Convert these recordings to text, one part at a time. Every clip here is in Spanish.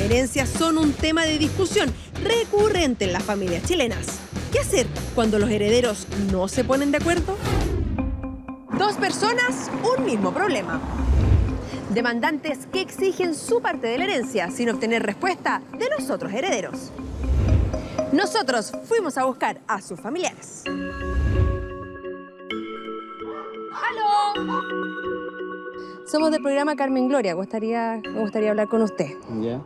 herencias son un tema de discusión recurrente en las familias chilenas. ¿Qué hacer cuando los herederos no se ponen de acuerdo? Dos personas, un mismo problema. Demandantes que exigen su parte de la herencia sin obtener respuesta de los otros herederos. Nosotros fuimos a buscar a sus familiares. ¡Aló! Somos del programa Carmen Gloria. Me gustaría hablar con usted. Ya.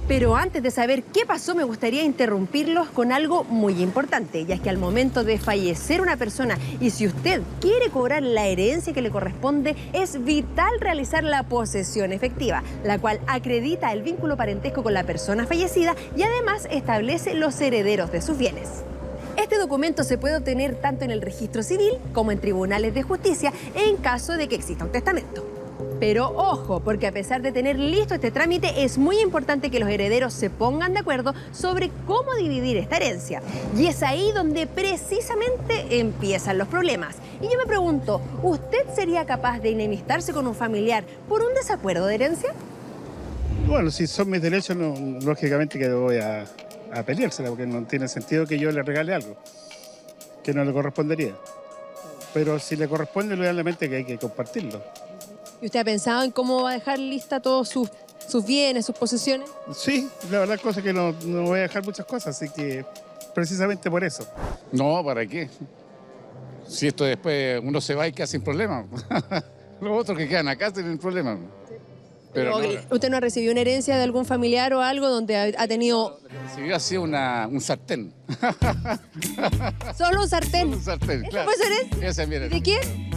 Pero antes de saber qué pasó, me gustaría interrumpirlos con algo muy importante, ya es que al momento de fallecer una persona y si usted quiere cobrar la herencia que le corresponde, es vital realizar la posesión efectiva, la cual acredita el vínculo parentesco con la persona fallecida y además establece los herederos de sus bienes. Este documento se puede obtener tanto en el registro civil como en tribunales de justicia en caso de que exista un testamento. Pero ojo, porque a pesar de tener listo este trámite, es muy importante que los herederos se pongan de acuerdo sobre cómo dividir esta herencia. Y es ahí donde precisamente empiezan los problemas. Y yo me pregunto, ¿usted sería capaz de enemistarse con un familiar por un desacuerdo de herencia? Bueno, si son mis derechos, lógicamente que voy a peleársela, porque no tiene sentido que yo le regale algo que no le correspondería. Pero si le corresponde, obviamente que hay que compartirlo. ¿Y usted ha pensado en cómo va a dejar lista todos sus bienes, sus posesiones? Sí, la verdad, cosa que no voy a dejar muchas cosas, así que precisamente por eso. No, ¿para qué? Si esto después uno se va y queda sin problema. Los otros que quedan acá tienen problemas. Pero no, ¿Usted no ha recibido una herencia de algún familiar o algo donde ha tenido... recibió así un sartén. Solo un sartén? Un sartén, ¿Esta claro. fue su herencia? Esa es mi herencia. ¿De quién?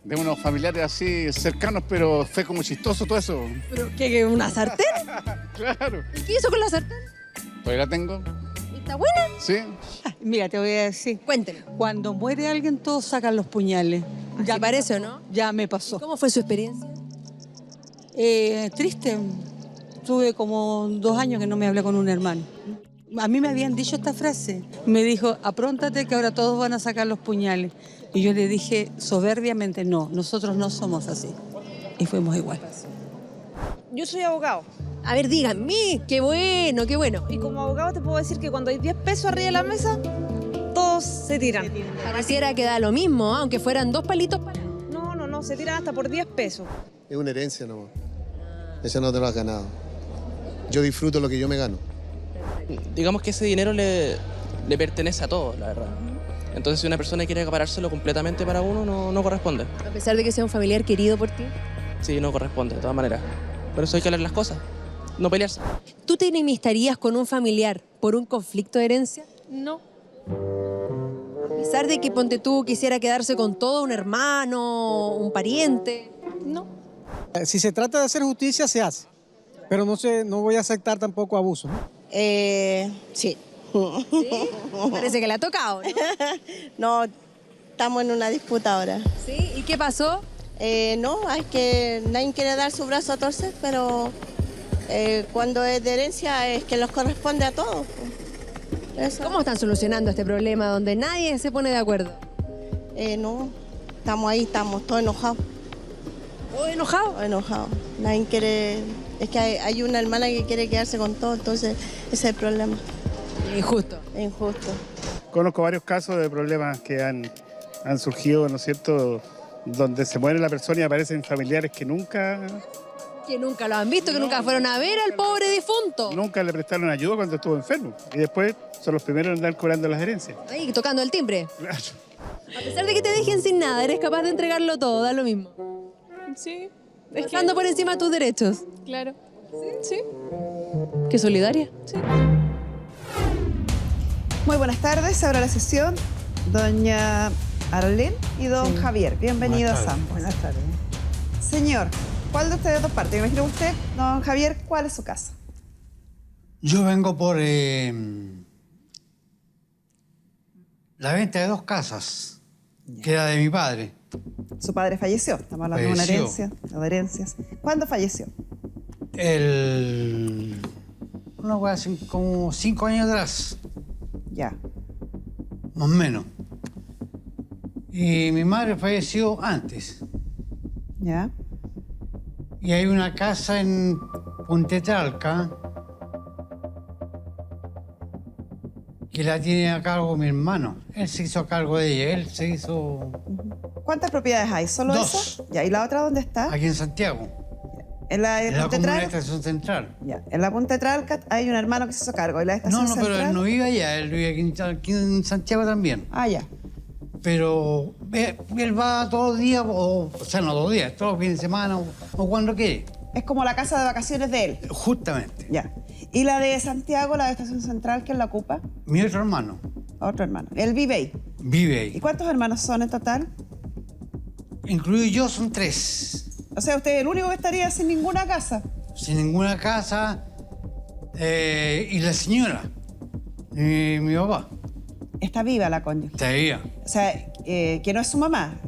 De unos familiares así cercanos, pero fue como chistoso todo eso. ¿Pero qué? ¿Una sartén? Claro. ¿Y qué hizo con la sartén? Todavía la tengo. ¿Está buena? Sí. Mira, te voy a decir, Cuénteme. cuando muere alguien todos sacan los puñales. ¿Así parece o no? Ya me pasó. ¿Cómo fue su experiencia? Triste. Tuve como 2 años que no me hablé con un hermano. A mí me habían dicho esta frase. Me dijo, apróntate que ahora todos van a sacar los puñales. Y yo le dije soberbiamente, no, nosotros no somos así. Y fuimos igual. Yo soy abogado A ver, díganme. Qué bueno, qué bueno. y como abogado te puedo decir que cuando hay 10 pesos arriba de la mesa, todos se tiran. Pareciera que da lo mismo, aunque fueran 2 palitos para... No, se tiran hasta por 10 pesos. Es una herencia nomás. Eso no te lo has ganado. Yo disfruto lo que yo me gano. Digamos que ese dinero le pertenece a todos, la verdad. Entonces, si una persona quiere acaparárselo completamente para uno, no corresponde. A pesar de que sea un familiar querido por ti. Sí, no corresponde, de todas maneras. Por eso hay que hablar las cosas, no pelearse. ¿Tú te enemistarías con un familiar por un conflicto de herencia? No. A pesar de que, ponte tú, quisiera quedarse con todo, un hermano, un pariente. No. Si se trata de hacer justicia, se hace. Pero no voy a aceptar tampoco abuso, ¿no? Sí. ¿Sí? Parece que le ha tocado, ¿no? No, estamos en una disputa ahora. ¿Sí? ¿Y qué pasó? No, hay que nadie quiere dar su brazo a torcer, pero cuando es de herencia es que los corresponde a todos. Eso. ¿Cómo están solucionando este problema donde nadie se pone de acuerdo? No, estamos ahí, estamos todos enojados. ¿O enojado? Todos enojados. Nadie quiere... Es que hay una hermana que quiere quedarse con todo, entonces ese es el problema. Injusto. Es injusto. Conozco varios casos de problemas que han surgido, ¿no es cierto?, donde se muere la persona y aparecen familiares que nunca Lo han visto, que nunca fueron a ver al pobre difunto. le prestaron ayuda cuando estuvo enfermo. Y después son los primeros en andar cobrando las herencias. Ahí, tocando el timbre. Claro. A pesar de que te dejen sin nada, eres capaz de entregarlo todo, da lo mismo. Sí. Pasando por encima de tus derechos. Claro. Sí. Qué solidaria. Muy buenas tardes, se abre la sesión. Doña Arlene y don Javier, bienvenidos ambos. Buenas tardes. Señor, ¿cuál de ustedes dos partes? Me imagino usted, don Javier, ¿cuál es su casa? Yo vengo por la venta de 2 casas, que era de mi padre. Su padre falleció, estamos hablando de una herencia, o de herencias. ¿Cuándo falleció? Una hueá hace como 5 años atrás, Ya. más o menos. Y mi madre falleció antes. ¿Ya? Y hay una casa en Puntetralca, que la tiene a cargo mi hermano. Él se hizo a cargo de ella, él se hizo ¿Cuántas propiedades hay? ¿Solo Dos. esa? Ya, ¿y la otra dónde está? aquí en Santiago, ¿En la en la Punta comuna de Tralca? Estación Central. Ya, en la Punta Tralca hay un hermano que se hizo cargo. ¿Y la estación No, pero central? él no vive allá, él vive aquí en Santiago también. Ah, ya. Pero él va todos los días, o sea, no todos los días, todos los fines de semana o cuando quiere. Es como la casa de vacaciones de él. Justamente. Ya. ¿Y la de Santiago, la de estación central, quién la ocupa? Mi otro hermano Otro hermano. Él vive ahí. vive ¿Y ahí. cuántos hermanos son en total? Incluido yo son 3. O sea, usted es el único que estaría sin ninguna casa. Sin ninguna casa. Y la señora, mi papá, Está viva la cónyuge. está ahí. O sea, que no es su mamá.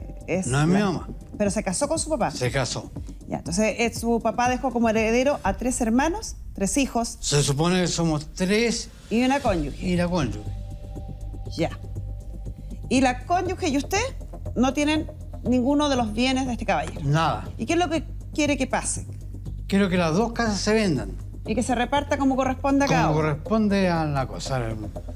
No es mi mamá. Pero se casó con su papá. Se casó. Ya, entonces su papá dejó como heredero a 3 hermanos, 3 hijos Se supone que somos 3 y una cónyuge. y la cónyuge. Ya. Y la cónyuge y usted no tienen ninguno de los bienes de este caballero. Nada. ¿Y qué es lo que quiere que pase? Quiero que las 2 casas se vendan. Y que se reparta como corresponde a cada Como uno. corresponde a la cosa.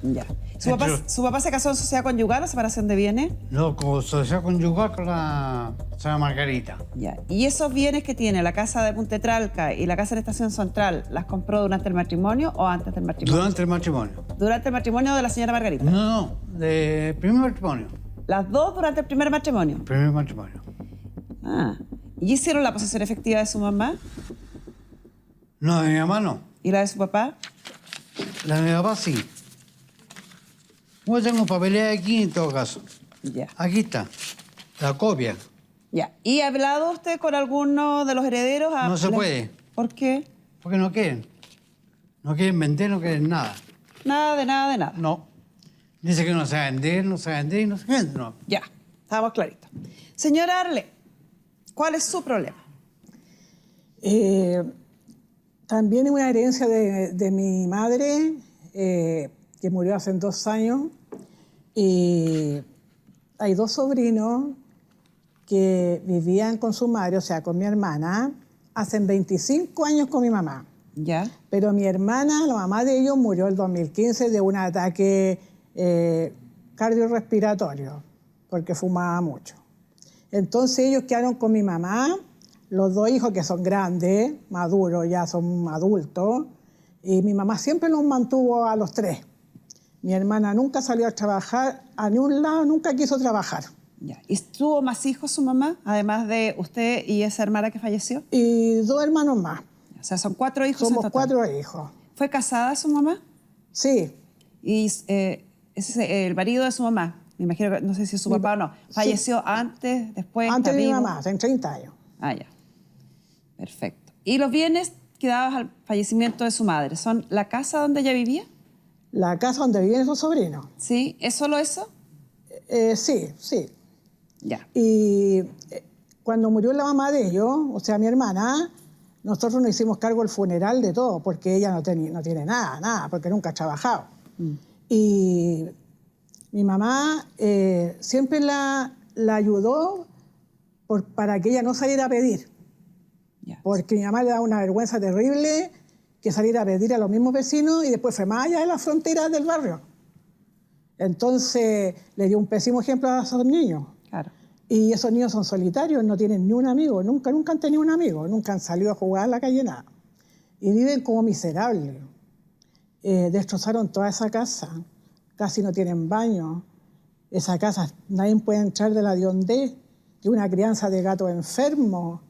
Ya. ¿Su Entre- papá se casó en sociedad conyugal o separación de bienes? No, como sociedad conyugal con la señora Margarita. Ya. ¿Y esos bienes que tiene la casa de Puntetralca y la casa de Estación Central, las compró durante el matrimonio o antes del matrimonio? Durante el matrimonio. Durante el matrimonio de la señora Margarita. No, de primer matrimonio. Las dos durante el primer matrimonio. Primer matrimonio. Ah. ¿Y hicieron la posesión efectiva de su mamá? No, de mi mamá no. ¿Y la de su papá? La de mi papá sí. Yo tengo papelera aquí en todo caso. Ya. Aquí está. La copia. Ya. ¿Y ha hablado usted con alguno de los herederos? No se puede. ¿Por qué? Porque no quieren. No quieren vender, no quieren nada. Nada de nada de nada. No. Dice que no se va a vender, no se va a vender y no se vende. No. Ya. Estamos claritos. Señora Arle, ¿cuál es su problema? También es una herencia de mi madre, que murió hace 2 años. Y hay 2 sobrinos que vivían con su madre, o sea, con mi hermana, hace 25 años con mi mamá. Ya. Pero mi hermana, la mamá de ellos, murió el 2015 de un ataque cardiorrespiratorio, porque fumaba mucho. Entonces ellos quedaron con mi mamá, los 2 hijos que son grandes, maduros, ya son adultos, y mi mamá siempre los mantuvo a los 3. Mi hermana nunca salió a trabajar, a ningún lado, nunca quiso trabajar. Ya. ¿Y tuvo más hijos su mamá, además de usted y esa hermana que falleció? Y 2 hermanos más. O sea, son 4 hijos en Somos total. 4 hijos. ¿Fue casada su mamá? Sí. Y ese es el marido de su mamá. Me imagino que, no sé si es su papá o no. ¿Falleció antes, después? Antes está de mi vivo? mamá, en 30 años. Ah, ya. Perfecto. ¿Y los bienes quedados al fallecimiento de su madre son la casa donde ella vivía? La casa donde viven esos sobrinos. ¿Sí? ¿Es solo eso? Sí, sí. Ya. Y cuando murió la mamá de ellos, o sea, mi hermana, nosotros nos hicimos cargo del funeral de todo, porque ella no tiene nada, porque nunca ha trabajado. Y mi mamá siempre la ayudó para que ella no saliera a pedir. Ya. Porque mi mamá le da una vergüenza terrible que salir a pedir a los mismos vecinos y después fue más allá de las fronteras del barrio. Entonces le dio un pésimo ejemplo a esos niños. Claro. Y esos niños son solitarios, no tienen ni un amigo, nunca han tenido un amigo, nunca han salido a jugar a la calle, nada. Y viven como miserables. Destrozaron toda esa casa, casi no tienen baño. Esa casa, nadie puede entrar de la de donde, de una crianza de gatos enfermos.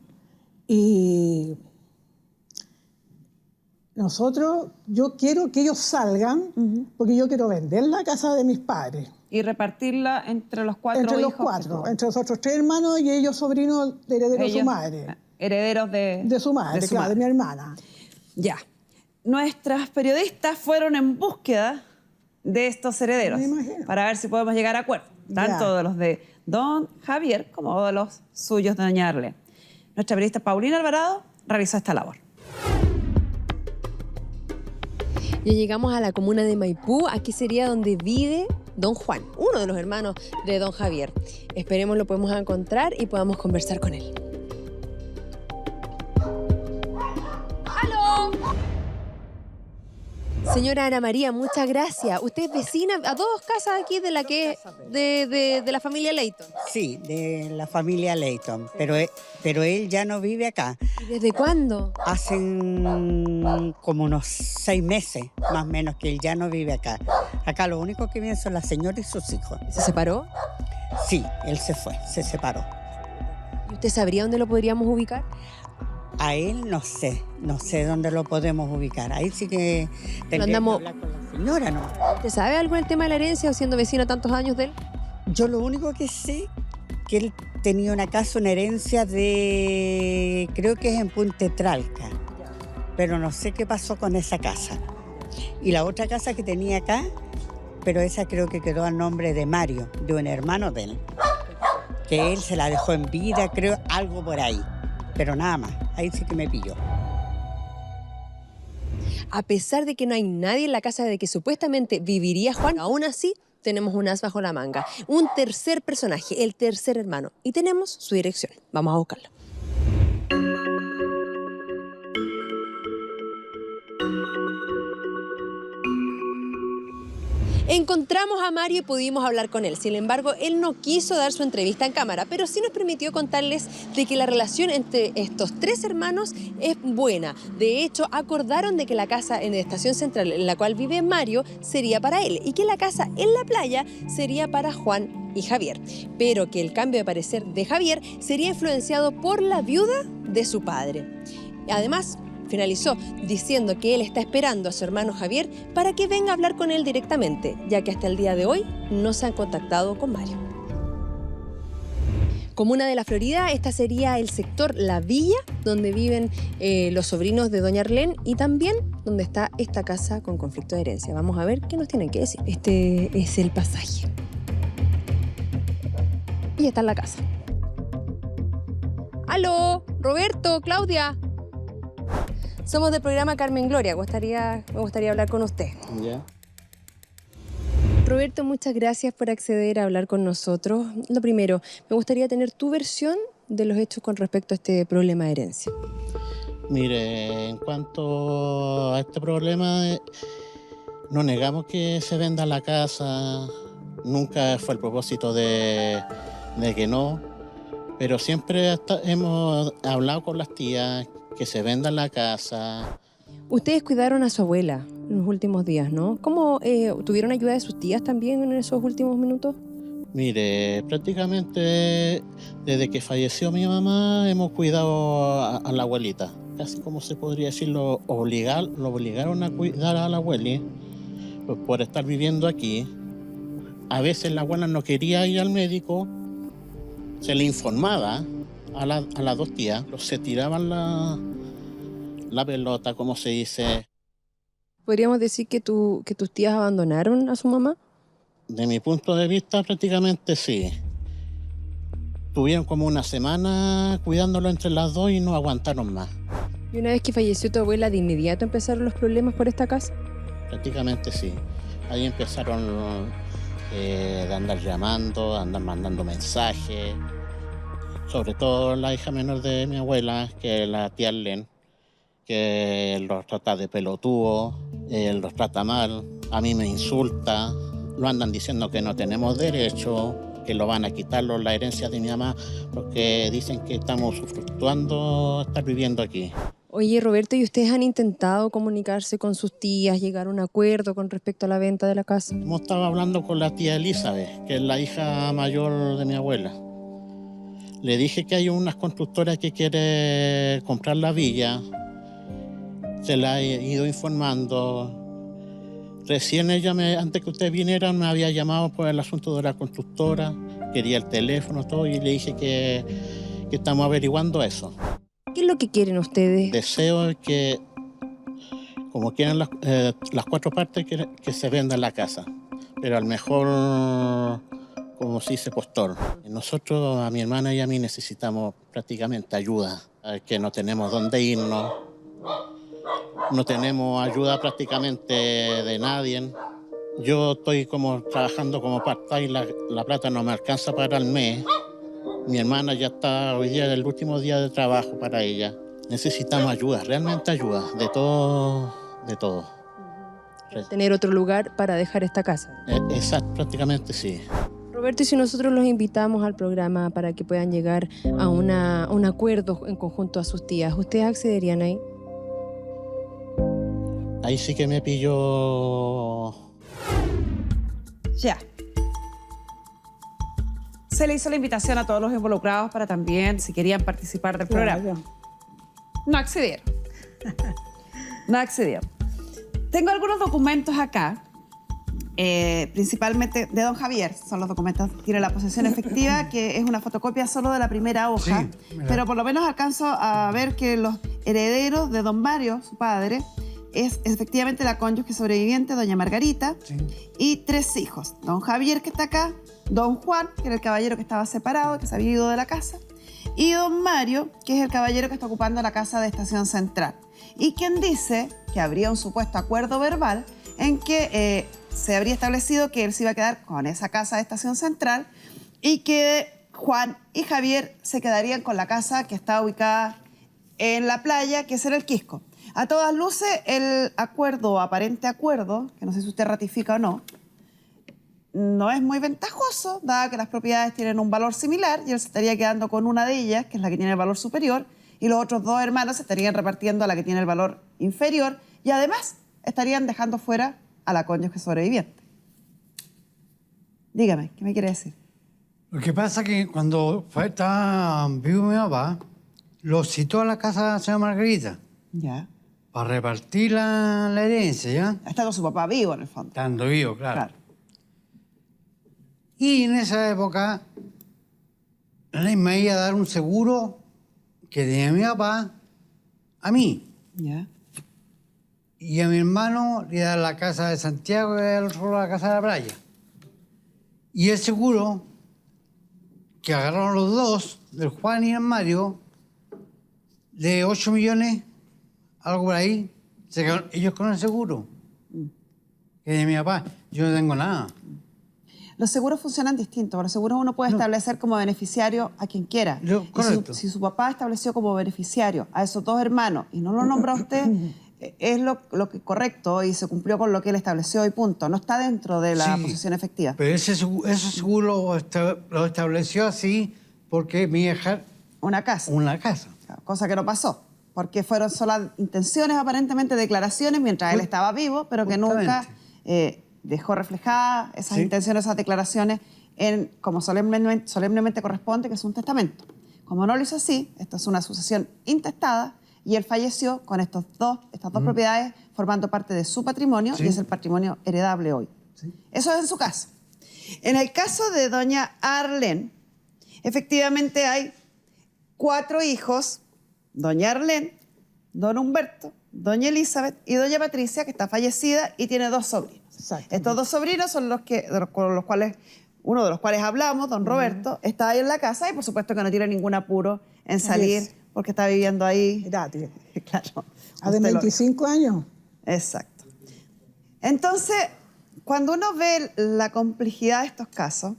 Y nosotros, yo quiero que ellos salgan, porque yo quiero vender la casa de mis padres. ¿Y repartirla entre los 4 Entre hijos? los 4, entre los otros 3 hermanos y ellos sobrinos de herederos de su madre. Herederos de su madre, claro, de mi hermana. Ya. Nuestras periodistas fueron en búsqueda de estos herederos Me imagino. para ver si podemos llegar a acuerdo, tanto de los de don Javier como de los suyos de doña Arle. Nuestra periodista Paulina Alvarado realizó esta labor. Ya llegamos a la comuna de Maipú. Aquí sería donde vive don Juan, uno de los hermanos de don Javier. Esperemos lo podemos encontrar y podamos conversar con él. ¡Aló! Señora Ana María, muchas gracias. Usted es vecina a 2 casas aquí de la familia Leighton. Sí, de la familia Leighton, pero él ya no vive acá. ¿Y desde cuándo? Hacen como unos 6 meses, más o menos, que él ya no vive acá. Acá lo único que viven son la señora y sus hijos. ¿Se separó? Sí, él se fue, se separó. ¿Y usted sabría dónde lo podríamos ubicar? A él no sé dónde lo podemos ubicar. Ahí sí que tendría que hablar con la señora, ¿no? ¿Usted sabe algo del tema de la herencia o siendo vecino tantos años de él? Yo lo único que sé que él tenía una casa, una herencia de, creo que es en Punta Tralca, pero no sé qué pasó con esa casa. Y la otra casa que tenía acá, pero esa creo que quedó a nombre de Mario, de un hermano de él, que él se la dejó en vida, creo, algo por ahí, pero nada más, ahí sí que me pilló. A pesar de que no hay nadie en la casa de que supuestamente viviría Juan, aún así tenemos un as bajo la manga, un tercer personaje, el tercer hermano, y tenemos su dirección. Vamos a buscarlo. Encontramos a Mario y pudimos hablar con él. Sin embargo, él no quiso dar su entrevista en cámara, pero sí nos permitió contarles de que la relación entre estos 3 hermanos es buena. De hecho, acordaron de que la casa en la estación central en la cual vive Mario sería para él y que la casa en la playa sería para Juan y Javier. Pero que el cambio de parecer de Javier sería influenciado por la viuda de su padre. Además, finalizó diciendo que él está esperando a su hermano Javier para que venga a hablar con él directamente, ya que hasta el día de hoy no se han contactado con Mario. Comuna de la Florida, esta sería el sector La Villa, donde viven los sobrinos de doña Arlén y también donde está esta casa con conflicto de herencia. Vamos a ver qué nos tienen que decir. Este es el pasaje. Y está en la casa. ¡Aló! Roberto, Claudia. Somos del programa Carmen Gloria. Me gustaría hablar con usted. Ya. Roberto, muchas gracias por acceder a hablar con nosotros. Lo primero, me gustaría tener tu versión de los hechos con respecto a este problema de herencia. Mire, en cuanto a este problema, no negamos que se venda la casa. Nunca fue el propósito de que no. Pero siempre hemos hablado con las tías que se venda la casa. Ustedes cuidaron a su abuela en los últimos días, ¿no? ¿Cómo tuvieron ayuda de sus tías también en esos últimos minutos? Mire, prácticamente desde que falleció mi mamá hemos cuidado a la abuelita. Casi como se podría decir, lo obligaron a cuidar a la abuela pues, por estar viviendo aquí. A veces la abuela no quería ir al médico, se le informaba a las 2 tías, se tiraban la pelota, como se dice. ¿Podríamos decir que tus tías abandonaron a su mamá? De mi punto de vista, prácticamente sí. Tuvieron como una semana cuidándolo entre las 2 y no aguantaron más. ¿Y una vez que falleció tu abuela, de inmediato empezaron los problemas por esta casa? Prácticamente sí. Ahí empezaron de andar llamando, de andar mandando mensajes. Sobre todo la hija menor de mi abuela, que es la tía Arlén, que los trata de pelotudo, los trata mal, a mí me insulta, lo andan diciendo que no tenemos derecho, que lo van a quitar la herencia de mi mamá, porque dicen que estamos usufructuando estar viviendo aquí. Oye, Roberto, ¿y ustedes han intentado comunicarse con sus tías, llegar a un acuerdo con respecto a la venta de la casa? Hemos estado hablando con la tía Elizabeth, que es la hija mayor de mi abuela. Le dije que hay unas constructoras que quiere comprar la villa. Se la he ido informando. Recién ella, antes que ustedes vinieran, me había llamado por el asunto de la constructora. Quería el teléfono, todo, y le dije que estamos averiguando eso. ¿Qué es lo que quieren ustedes? Deseo que, como quieren las 4 partes, que se venda la casa. Pero al mejor, como se dice, postor. Nosotros, a mi hermana y a mí, necesitamos prácticamente ayuda, que no tenemos dónde irnos, no tenemos ayuda prácticamente de nadie. Yo estoy trabajando como part-time, la plata no me alcanza para el mes. Mi hermana ya está, hoy día es el último día de trabajo para ella. Necesitamos ayuda, realmente ayuda, de todo, de todo. Tener otro lugar para dejar esta casa. Exacto, prácticamente sí. Roberto, y si nosotros los invitamos al programa para que puedan llegar a un acuerdo en conjunto a sus tías, ¿ustedes accederían ahí? Ahí sí que me pilló. Ya. Se le hizo la invitación a todos los involucrados para también, si querían participar del programa. No accedieron. No accedieron. Tengo algunos documentos acá, principalmente de don Javier. Son los documentos. Tiene la posesión efectiva, que es una fotocopia solo de la primera hoja. Sí, pero por lo menos alcanzo a ver que los herederos de don Mario, su padre, es efectivamente la cónyuge sobreviviente, doña Margarita, y 3 hijos. Don Javier, que está acá, don Juan, que era el caballero que estaba separado, que se había ido de la casa, y don Mario, que es el caballero que está ocupando la casa de Estación Central. Y quien dice que habría un supuesto acuerdo verbal en que se habría establecido que él se iba a quedar con esa casa de Estación Central y que Juan y Javier se quedarían con la casa que está ubicada en la playa, que es en el Quisco. A todas luces, el acuerdo o aparente acuerdo, que no sé si usted ratifica o no, no es muy ventajoso, dado que las propiedades tienen un valor similar y él se estaría quedando con una de ellas, que es la que tiene el valor superior, y los otros 2 hermanos se estarían repartiendo a la que tiene el valor inferior y además estarían dejando fuera a la cónyuge sobreviviente. Dígame, ¿qué me quiere decir? Lo que pasa es que cuando estaba vivo mi papá, lo citó a la casa de la señora Margarita. Ya. Para repartir la herencia, ¿ya? Estando su papá vivo, en el fondo. Estando vivo, claro. Y en esa época, la ley me iba a dar un seguro que tenía mi papá a mí. Ya. Y a mi hermano le iba a dar la casa de Santiago y al otro la casa de la playa. Y el seguro que agarraron los 2, del Juan y el Mario, de 8 millones, algo por ahí, ellos con el seguro. Que de mi papá, yo no tengo nada. Los seguros funcionan distinto. Los seguros uno puede establecer como beneficiario a quien quiera. Si su papá estableció como beneficiario a esos 2 hermanos y no lo nombra a usted, es lo que correcto y se cumplió con lo que él estableció y punto. No está dentro de la posesión efectiva. Pero ese seguro lo estableció así porque mi hija... Una casa. Una casa. Cosa que no pasó. Porque fueron solas intenciones, aparentemente declaraciones, mientras él estaba vivo, pero que nunca dejó reflejadas esas intenciones, esas declaraciones, en como solemnemente corresponde, que es un testamento. Como no lo hizo así, esto es una sucesión intestada, y él falleció con estas dos propiedades formando parte de su patrimonio, y es el patrimonio heredable hoy. Eso es en su caso. En el caso de doña Arlene, efectivamente hay 4 hijos, doña Arlene, don Humberto, doña Elizabeth y doña Patricia, que está fallecida y tiene 2 sobrinos. Estos 2 sobrinos son uno de los cuales hablamos, don Roberto, está ahí en la casa y por supuesto que no tiene ningún apuro en salir porque está viviendo ahí. Gratis. Claro. ¿A de 25 años? Exacto. Entonces, cuando uno ve la complejidad de estos casos,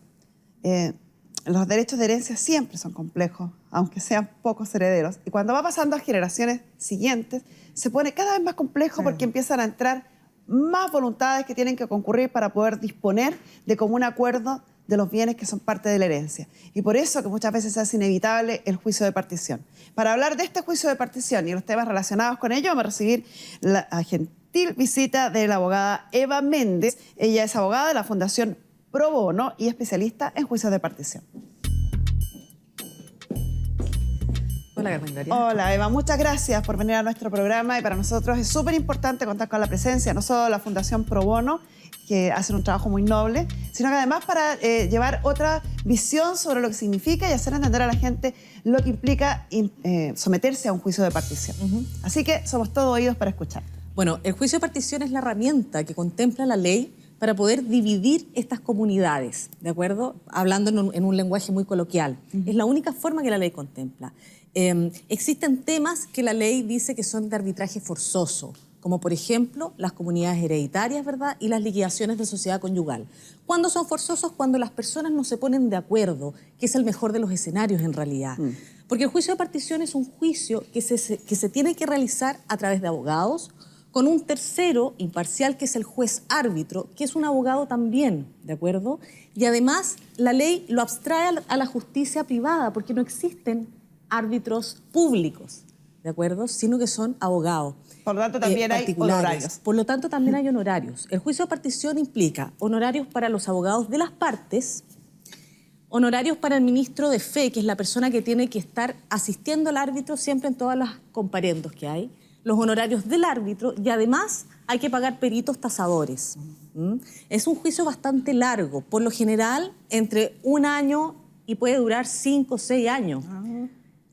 los derechos de herencia siempre son complejos, aunque sean pocos herederos. Y cuando va pasando a generaciones siguientes, se pone cada vez más complejo porque empiezan a entrar más voluntades que tienen que concurrir para poder disponer de común acuerdo de los bienes que son parte de la herencia. Y por eso que muchas veces se hace inevitable el juicio de partición. Para hablar de este juicio de partición y los temas relacionados con ello, vamos a recibir la gentil visita de la abogada Eva Méndez. Ella es abogada de la Fundación Pro Bono y especialista en juicios de partición. Hola, Carmen Gloria. Hola, Eva. Muchas gracias por venir a nuestro programa y para nosotros es súper importante contar con la presencia no solo de la Fundación Pro Bono, que hacen un trabajo muy noble, sino que además para llevar otra visión sobre lo que significa y hacer entender a la gente lo que implica someterse a un juicio de partición. Así que somos todos oídos para escuchar. Bueno, el juicio de partición es la herramienta que contempla la ley para poder dividir estas comunidades, ¿de acuerdo? Hablando en un lenguaje muy coloquial. Es la única forma que la ley contempla. Existen temas que la ley dice que son de arbitraje forzoso, como por ejemplo las comunidades hereditarias, ¿verdad? Y las liquidaciones de sociedad conyugal. ¿Cuándo son forzosos? Cuando las personas no se ponen de acuerdo, que es el mejor de los escenarios en realidad. Porque el juicio de partición es un juicio que se tiene que realizar a través de abogados, con un tercero imparcial que es el juez árbitro, que es un abogado también, ¿de acuerdo? Y además la ley lo abstrae a la justicia privada porque no existen árbitros públicos, ¿de acuerdo? Sino que son abogados. Por lo tanto, también hay honorarios. Por lo tanto, también hay honorarios. El juicio de partición implica honorarios para los abogados de las partes, honorarios para el ministro de fe, que es la persona que tiene que estar asistiendo al árbitro siempre en todas las comparendos que hay, los honorarios del árbitro y además hay que pagar peritos tasadores. Es un juicio bastante largo, por lo general entre 1 año y puede durar 5 o 6 años.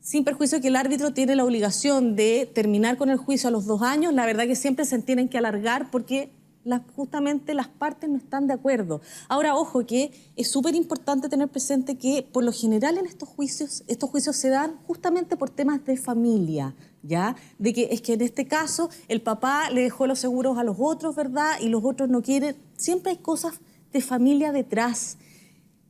Sin perjuicio que el árbitro tiene la obligación de terminar con el juicio a los 2 años, la verdad que siempre se tienen que alargar porque justamente las partes no están de acuerdo. Ahora, ojo, que es súper importante tener presente que por lo general en estos juicios se dan justamente por temas de familia, ¿ya? De que es que en este caso el papá le dejó los seguros a los otros, ¿verdad? Y los otros no quieren. Siempre hay cosas de familia detrás.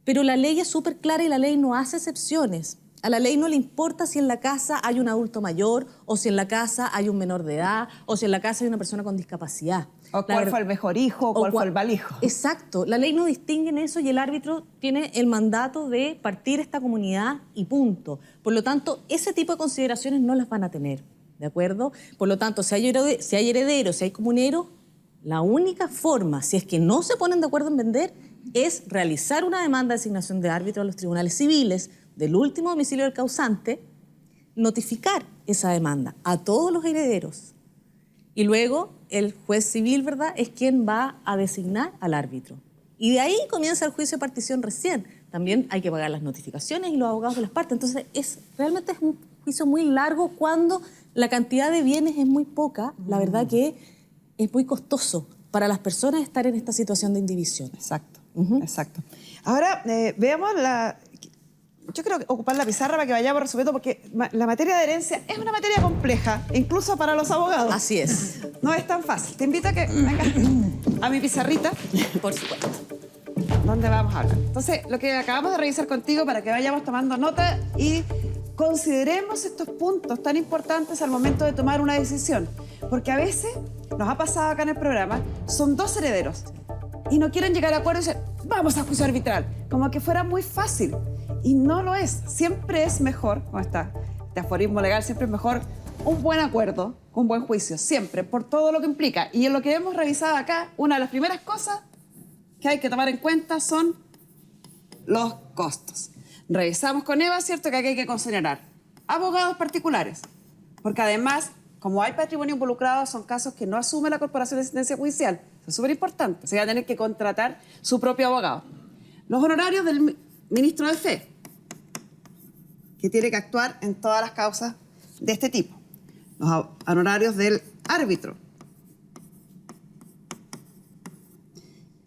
Pero la ley es súper clara y la ley no hace excepciones. A la ley no le importa si en la casa hay un adulto mayor o si en la casa hay un menor de edad o si en la casa hay una persona con discapacidad. O cuál fue el mejor hijo, o cuál fue el mal hijo. Exacto. La ley no distingue en eso y el árbitro tiene el mandato de partir esta comunidad y punto. Por lo tanto, ese tipo de consideraciones no las van a tener, ¿de acuerdo? Por lo tanto, si hay herederos, si hay comuneros, la única forma, si es que no se ponen de acuerdo en vender, es realizar una demanda de asignación de árbitro a los tribunales civiles del último domicilio del causante, notificar esa demanda a todos los herederos. Y luego el juez civil, ¿verdad?, es quien va a designar al árbitro. Y de ahí comienza el juicio de partición recién. También hay que pagar las notificaciones y los abogados de las partes. Entonces, realmente es un juicio muy largo cuando la cantidad de bienes es muy poca. La verdad que es muy costoso para las personas estar en esta situación de indivisión. Exacto, exacto. Ahora, veamos Yo creo que ocupar la pizarra para que vayamos resumiendo, porque la materia de herencia es una materia compleja, incluso para los abogados. Así es. No es tan fácil. Te invito a que vengas a mi pizarrita. Por supuesto. ¿Dónde vamos a hablar? Entonces, lo que acabamos de revisar contigo para que vayamos tomando nota y consideremos estos puntos tan importantes al momento de tomar una decisión. Porque a veces, nos ha pasado acá en el programa, son 2 herederos y no quieren llegar a acuerdo y dicen, vamos a juicio arbitral. Como que fuera muy fácil. Y no lo es. Siempre es mejor, como está este aforismo legal, siempre es mejor un buen acuerdo, un buen juicio, siempre, por todo lo que implica. Y en lo que hemos revisado acá, una de las primeras cosas que hay que tomar en cuenta son los costos. Revisamos con Eva, ¿cierto?, que aquí hay que considerar abogados particulares, porque además, como hay patrimonio involucrado, son casos que no asume la Corporación de Asistencia Judicial. Eso es súper importante. Se va a tener que contratar su propio abogado. Los honorarios del ministro de Fe, que tiene que actuar en todas las causas de este tipo. Los honorarios del árbitro.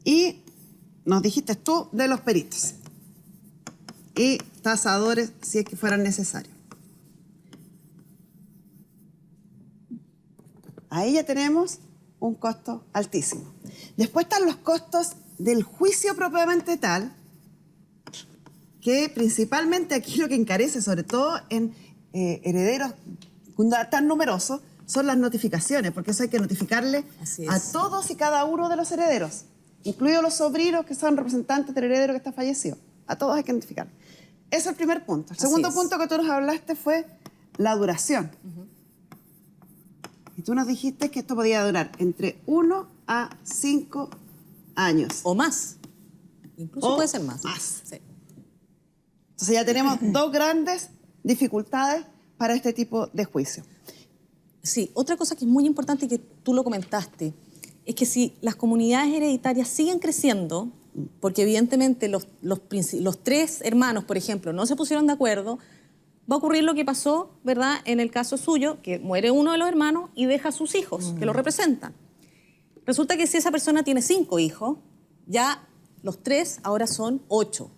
Y nos dijiste tú de los peritos. Y tasadores, si es que fueran necesarios. Ahí ya tenemos un costo altísimo. Después están los costos del juicio propiamente tal, que principalmente aquí lo que encarece, sobre todo en herederos tan numerosos, son las notificaciones, porque eso hay que notificarle a todos y cada uno de los herederos, incluidos los sobrinos que son representantes del heredero que está fallecido. A todos hay que notificar. Ese es el primer punto. El segundo punto que tú nos hablaste fue la duración. Y tú nos dijiste que esto podía durar entre 1 a 5 años. O más. Incluso puede ser más. Sí. Entonces ya tenemos 2 grandes dificultades para este tipo de juicio. Sí, otra cosa que es muy importante y que tú lo comentaste, es que si las comunidades hereditarias siguen creciendo, porque evidentemente los 3 hermanos, por ejemplo, no se pusieron de acuerdo, va a ocurrir lo que pasó, ¿verdad?, en el caso suyo, que muere uno de los hermanos y deja a sus hijos, que lo representan. Resulta que si esa persona tiene 5 hijos, ya los 3 ahora son 8.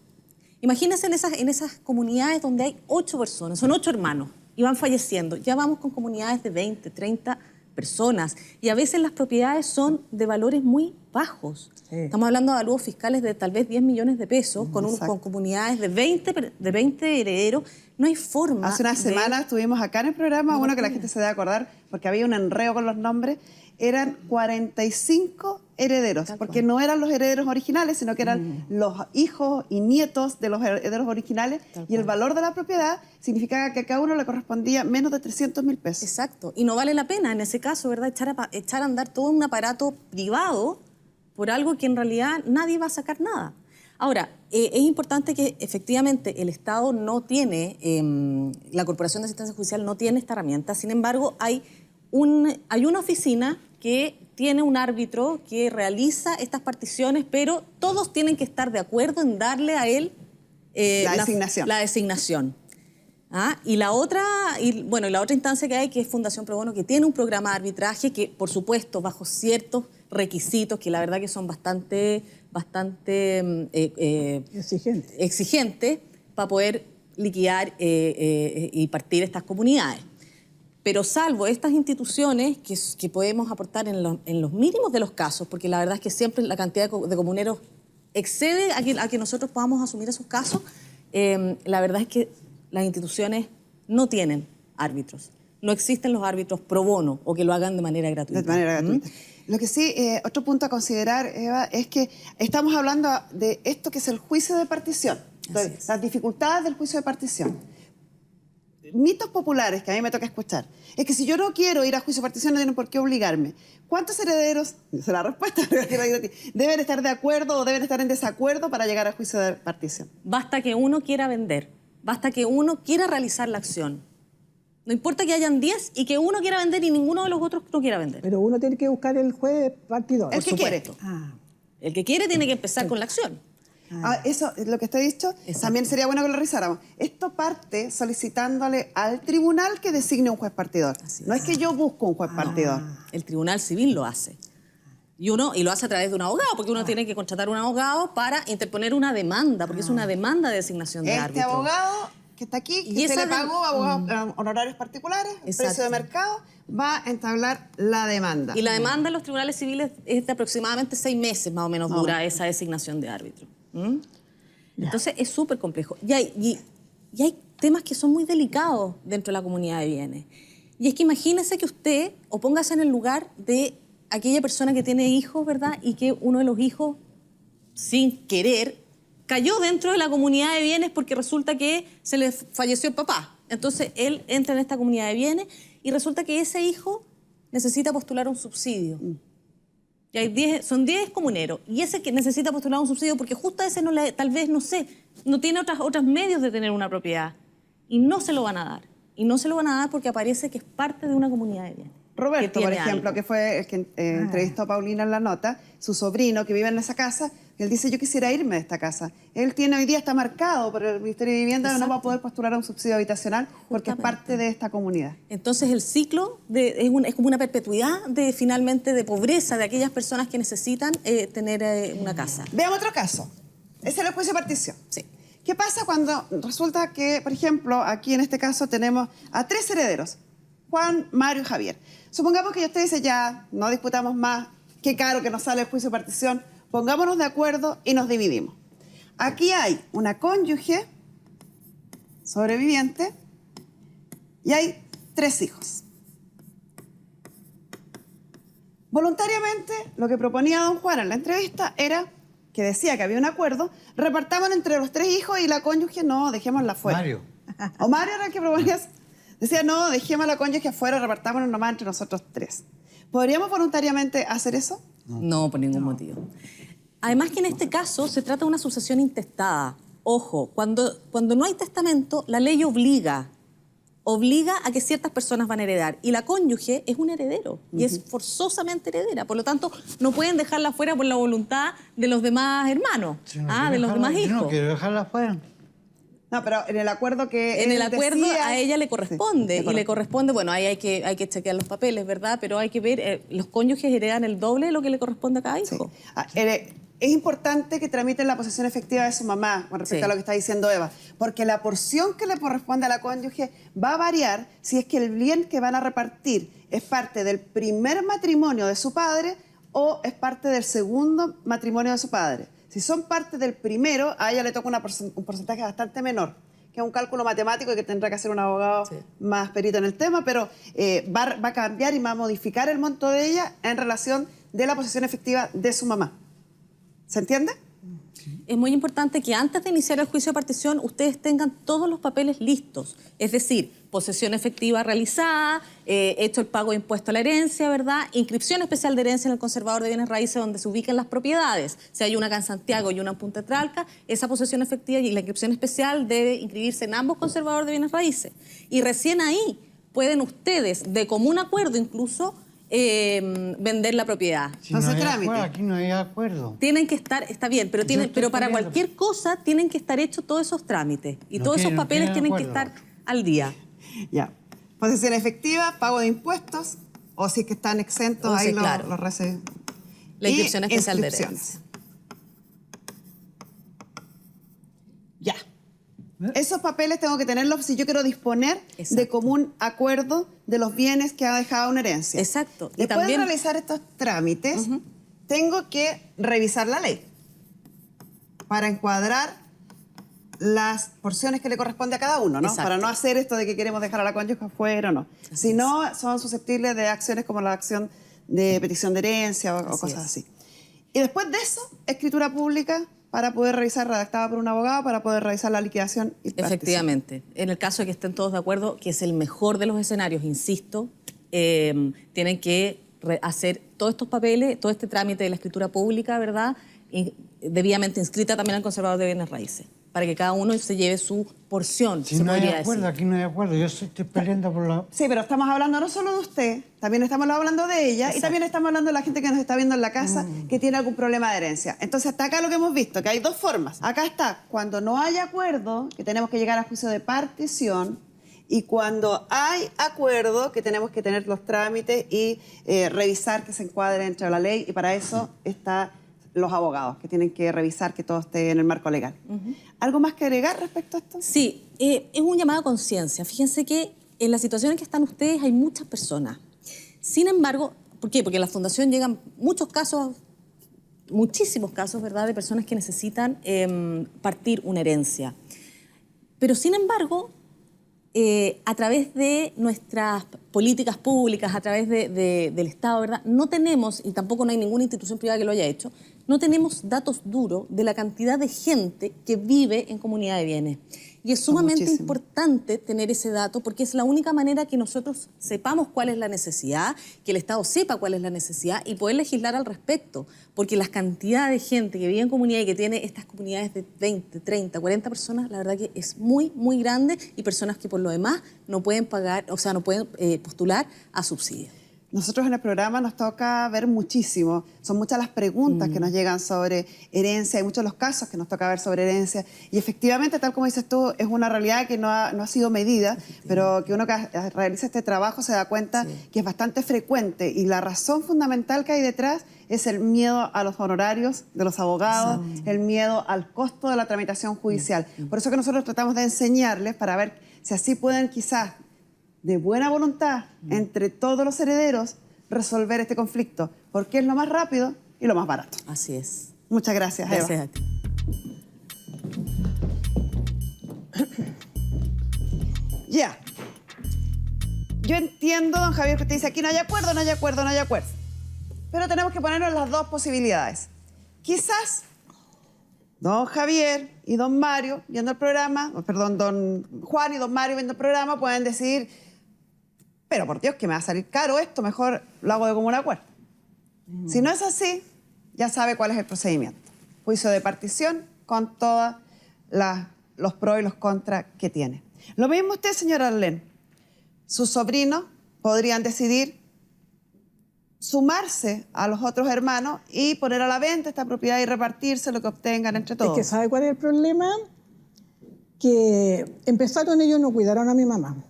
Imagínense en esas comunidades donde hay 8 personas, son 8 hermanos y van falleciendo. Ya vamos con comunidades de 20, 30 personas. Y a veces las propiedades son de valores muy bajos. Estamos hablando de avalúos fiscales de tal vez 10 millones de pesos, con comunidades de 20 herederos. No hay forma. Hace unas semanas estuvimos acá en el programa, bueno, que la gente se debe acordar, porque había un enredo con los nombres. Eran 45 herederos, porque no eran los herederos originales, sino que eran los hijos y nietos de los herederos originales, y el valor de la propiedad significaba que a cada uno le correspondía menos de 300.000 pesos. Exacto, y no vale la pena en ese caso, ¿verdad?, echar a andar todo un aparato privado por algo que en realidad nadie va a sacar nada. Ahora, es importante que efectivamente el Estado no tiene, la Corporación de Asistencia Judicial no tiene esta herramienta, sin embargo hay una oficina que tiene un árbitro que realiza estas particiones, pero todos tienen que estar de acuerdo en darle a él la designación. Y la otra instancia que hay, que es Fundación Pro Bono, que tiene un programa de arbitraje que, por supuesto, bajo ciertos requisitos que la verdad que son bastante exigentes para poder liquidar y partir estas comunidades. Pero salvo estas instituciones que podemos aportar en los mínimos de los casos, porque la verdad es que siempre la cantidad de comuneros excede a que nosotros podamos asumir esos casos, la verdad es que las instituciones no tienen árbitros. No existen los árbitros pro bono o que lo hagan de manera gratuita. De manera gratuita. Lo que sí, otro punto a considerar, Eva, es que estamos hablando de esto que es el juicio de partición, las dificultades del juicio de partición. Mitos populares que a mí me toca escuchar es que si yo no quiero ir a juicio de partición no tienen por qué obligarme. ¿Cuántos herederos, esa es la respuesta, deben estar de acuerdo o deben estar en desacuerdo para llegar a juicio de partición? Basta que uno quiera vender, basta que uno quiera realizar la acción. No importa que hayan 10 y que uno quiera vender y ninguno de los otros no quiera vender. Pero uno tiene que buscar el juez partidor. El que quiere. El que quiere tiene que empezar con la acción. Eso es lo que está dicho. También sería bueno que lo revisáramos. Esto parte solicitándole al tribunal que designe un juez partidor. No es que yo busco un juez partidor. El tribunal civil lo hace. Y lo hace a través de un abogado, porque uno tiene que contratar un abogado para interponer una demanda, porque es una demanda de designación de árbitro. Este abogado que está aquí, que se le pagó abogados honorarios particulares, precio de mercado, va a entablar la demanda. Y la demanda en los tribunales civiles es de aproximadamente 6 meses, más o menos, dura esa designación de árbitro. Entonces es súper complejo. Y hay temas que son muy delicados dentro de la comunidad de bienes. Y es que imagínese que usted, o póngase en el lugar de aquella persona que tiene hijos, ¿verdad? Y que uno de los hijos, sin querer, cayó dentro de la comunidad de bienes porque resulta que se le falleció el papá. Entonces él entra en esta comunidad de bienes y resulta que ese hijo necesita postular un subsidio. Y son 10 comuneros. Y ese que necesita postular un subsidio porque justo a ese tal vez, no tiene otros medios de tener una propiedad. Y no se lo van a dar. Y no se lo van a dar porque aparece que es parte de una comunidad de bienes. Roberto, por ejemplo, que fue el que entrevistó a Paulina en la nota, su sobrino que vive en esa casa, él dice, yo quisiera irme de esta casa. Él hoy día está marcado por el Ministerio de Vivienda, no va a poder postular a un subsidio habitacional porque es parte de esta comunidad. Entonces el ciclo es como una perpetuidad finalmente de pobreza de aquellas personas que necesitan tener una casa. Veamos otro caso. Ese es el juicio de partición. Sí. ¿Qué pasa cuando resulta que, por ejemplo, aquí en este caso tenemos a 3 herederos? Juan, Mario y Javier. Supongamos que usted dice, ya, no disputamos más, qué caro que nos sale el juicio de partición, pongámonos de acuerdo y nos dividimos. Aquí hay una cónyuge sobreviviente y hay 3 hijos. Voluntariamente, lo que proponía don Juan en la entrevista era que decía que había un acuerdo, repartamos entre los 3 hijos y la cónyuge, no, dejémosla fuera. Mario. O Mario era el que proponía. Decía, no, dejemos a la cónyuge afuera, repartámonos nomás entre nosotros 3. ¿Podríamos voluntariamente hacer eso? No, por ningún motivo. Además que en este caso se trata de una sucesión intestada. Ojo, cuando no hay testamento, la ley obliga a que ciertas personas van a heredar. Y la cónyuge es un heredero y es forzosamente heredera. Por lo tanto, no pueden dejarla fuera por la voluntad de los demás hermanos, de los demás hijos. Yo no quiero dejarla fuera. No, pero en el acuerdo que en el acuerdo a ella le corresponde, y le corresponde, bueno, ahí hay que chequear los papeles, ¿verdad? Pero hay que ver, los cónyuges heredan el doble de lo que le corresponde a cada hijo. Sí. es importante que tramiten la posesión efectiva de su mamá con respecto a lo que está diciendo Eva, porque la porción que le corresponde a la cónyuge va a variar si es que el bien que van a repartir es parte del primer matrimonio de su padre o es parte del segundo matrimonio de su padre. Si son parte del primero, a ella le toca un porcentaje bastante menor, que es un cálculo matemático y que tendrá que hacer un abogado más perito en el tema, pero va a cambiar y va a modificar el monto de ella en relación de la posesión efectiva de su mamá. ¿Se entiende? Es muy importante que antes de iniciar el juicio de partición ustedes tengan todos los papeles listos. Es decir, posesión efectiva realizada, hecho el pago de impuesto a la herencia, ¿verdad? Inscripción especial de herencia en el conservador de bienes raíces donde se ubiquen las propiedades. Si hay una acá en Santiago y una en Punta Tralca, esa posesión efectiva y la inscripción especial debe inscribirse en ambos conservadores de bienes raíces. Y recién ahí pueden ustedes, de común acuerdo incluso, vender la propiedad. Si no hay acuerdo, aquí no hay acuerdo. Tienen que estar, está bien, pero para cualquier cosa tienen que estar hechos todos esos trámites y todos esos papeles tienen que estar al día. Ya. Posesión efectiva, pago de impuestos, o si es que están exentos, ahí lo reciben. La inscripción especial de herencia. Ya. Esos papeles tengo que tenerlos si yo quiero disponer de común acuerdo de los bienes que ha dejado una herencia. Exacto. Y después de realizar estos trámites, tengo que revisar la ley para encuadrar las porciones que le corresponde a cada uno, ¿no? Exacto. Para no hacer esto de que queremos dejar a la cónyuge afuera o no. Si no, son susceptibles de acciones como la acción de petición de herencia o cosas así. Y después de eso, escritura pública para poder revisar, redactada por un abogado, para poder revisar la liquidación y partición. Efectivamente. En el caso de que estén todos de acuerdo, que es el mejor de los escenarios, insisto, tienen que hacer todos estos papeles, todo este trámite de la escritura pública, ¿verdad? Debidamente inscrita también al conservador de bienes raíces, para que cada uno se lleve su porción, si no hay acuerdo, aquí no hay acuerdo. Yo estoy peleando por la... Sí, pero estamos hablando no solo de usted, también estamos hablando de ella. Exacto. Y también estamos hablando de la gente que nos está viendo en la casa que tiene algún problema de herencia. Entonces, hasta acá lo que hemos visto, que hay dos formas. Acá está, cuando no hay acuerdo, que tenemos que llegar a juicio de partición, y cuando hay acuerdo, que tenemos que tener los trámites y revisar que se encuadre dentro de la ley, y para eso está los abogados, que tienen que revisar que todo esté en el marco legal. ¿Algo más que agregar respecto a esto? Sí, es un llamado a conciencia. Fíjense que en la situación en que están ustedes hay muchas personas. Sin embargo, ¿por qué? Porque a la Fundación llegan muchos casos, muchísimos casos, ¿verdad?, de personas que necesitan partir una herencia. Pero sin embargo, a través de nuestras políticas públicas, a través del Estado, ¿verdad?, no tenemos, y tampoco no hay ninguna institución privada que lo haya hecho, no tenemos datos duros de la cantidad de gente que vive en comunidad de bienes. Y es sumamente importante tener ese dato porque es la única manera que nosotros sepamos cuál es la necesidad, que el Estado sepa cuál es la necesidad y poder legislar al respecto. Porque la cantidad de gente que vive en comunidad y que tiene estas comunidades de 20, 30, 40 personas, la verdad que es muy, muy grande y personas que por lo demás no pueden pagar, o sea, no pueden postular a subsidios. Nosotros en el programa nos toca ver muchísimo. Son muchas las preguntas que nos llegan sobre herencia, hay muchos los casos que nos toca ver sobre herencia. Y efectivamente, tal como dices tú, es una realidad que no ha sido medida, pero que uno que realiza este trabajo se da cuenta que es bastante frecuente. Y la razón fundamental que hay detrás es el miedo a los honorarios de los abogados, el miedo al costo de la tramitación judicial. Por eso que nosotros tratamos de enseñarles para ver si así pueden quizás de buena voluntad entre todos los herederos resolver este conflicto, porque es lo más rápido y lo más barato. Así es. Muchas gracias, Eva. Gracias a ti. Ya. Yo entiendo, don Javier, que usted dice aquí no hay acuerdo, no hay acuerdo, no hay acuerdo. Pero tenemos que ponernos las dos posibilidades. Quizás don Javier y don Mario viendo el programa, perdón, don Juan y don Mario viendo el programa pueden decidir, pero por Dios que me va a salir caro esto, mejor lo hago de común acuerdo. Si no es así, ya sabe cuál es el procedimiento. Juicio de partición con todos los pros y los contras que tiene. Lo mismo usted, señora Arlén. Sus sobrinos podrían decidir sumarse a los otros hermanos y poner a la venta esta propiedad y repartirse lo que obtengan entre todos. Es que ¿sabe cuál es el problema? Que empezaron ellos, no cuidaron a mi mamá.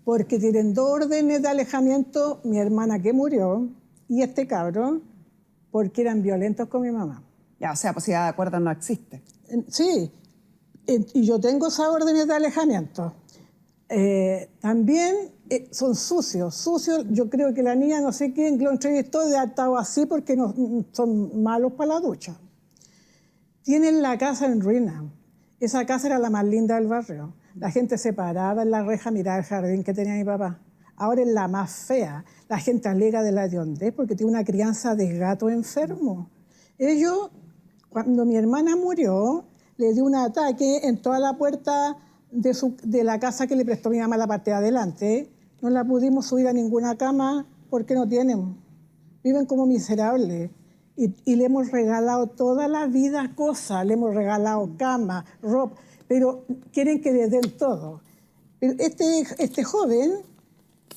Porque tienen 2 órdenes de alejamiento, mi hermana que murió y este cabrón, porque eran violentos con mi mamá. Ya, o sea, posibilidad de acuerdo no existe. Sí, y yo tengo esas órdenes de alejamiento. También son sucios. Yo creo que la niña, no sé quién, lo entrevistó, de estado así porque no, son malos para la ducha. Tienen la casa en ruina. Esa casa era la más linda del barrio. La gente se paraba en la reja a mirar el jardín que tenía mi papá. Ahora es la más fea. La gente alega de la hediondez porque tiene una crianza de gato enfermo. Ellos, cuando mi hermana murió, le dio un ataque en toda la puerta de la casa que le prestó mi mamá, la parte de adelante. No la pudimos subir a ninguna cama porque no tienen. Viven como miserables. Y le hemos regalado toda la vida cosas. Le hemos regalado cama, ropa, pero quieren que les den todo. Pero este joven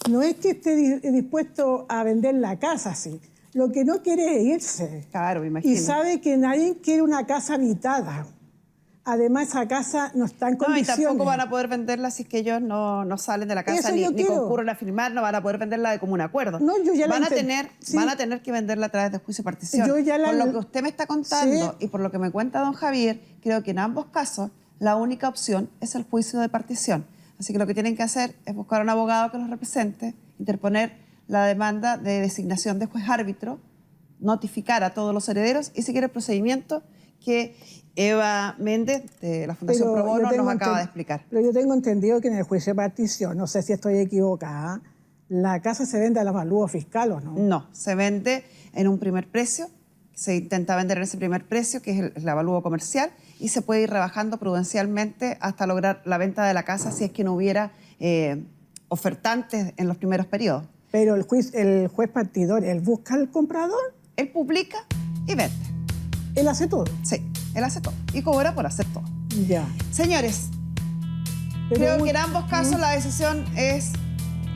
no es que esté dispuesto a vender la casa así. Lo que no quiere es irse. Claro, me imagino. Y sabe que nadie quiere una casa habitada. Además, esa casa no está en condiciones. Y tampoco van a poder venderla si es que ellos no salen de la casa ni concurren a firmar, no van a poder venderla de común acuerdo. No, yo ya van a tener que venderla a través de juicio de partición. Por lo que usted me está contando y por lo que me cuenta don Javier, creo que en ambos casos la única opción es el juicio de partición. Así que lo que tienen que hacer es buscar a un abogado que los represente, interponer la demanda de designación de juez árbitro, notificar a todos los herederos y seguir el procedimiento que Eva Méndez, de la Fundación Pro Bono, nos acaba de explicar. Pero yo tengo entendido que en el juicio de partición, no sé si estoy equivocada, la casa se vende al avalúo fiscal, ¿o no? No, se vende en un primer precio, se intenta vender en ese primer precio, que es el avalúo comercial, y se puede ir rebajando prudencialmente hasta lograr la venta de la casa si es que no hubiera ofertantes en los primeros periodos. Pero el juez partidor, ¿él busca al comprador? Él publica y vende. ¿Él hace todo? Sí, él hace todo. Y cobra por hacer todo. Ya. Señores, creo que en ambos casos la decisión es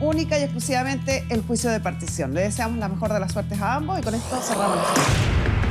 única y exclusivamente el juicio de partición. Le deseamos la mejor de las suertes a ambos y con esto cerramos.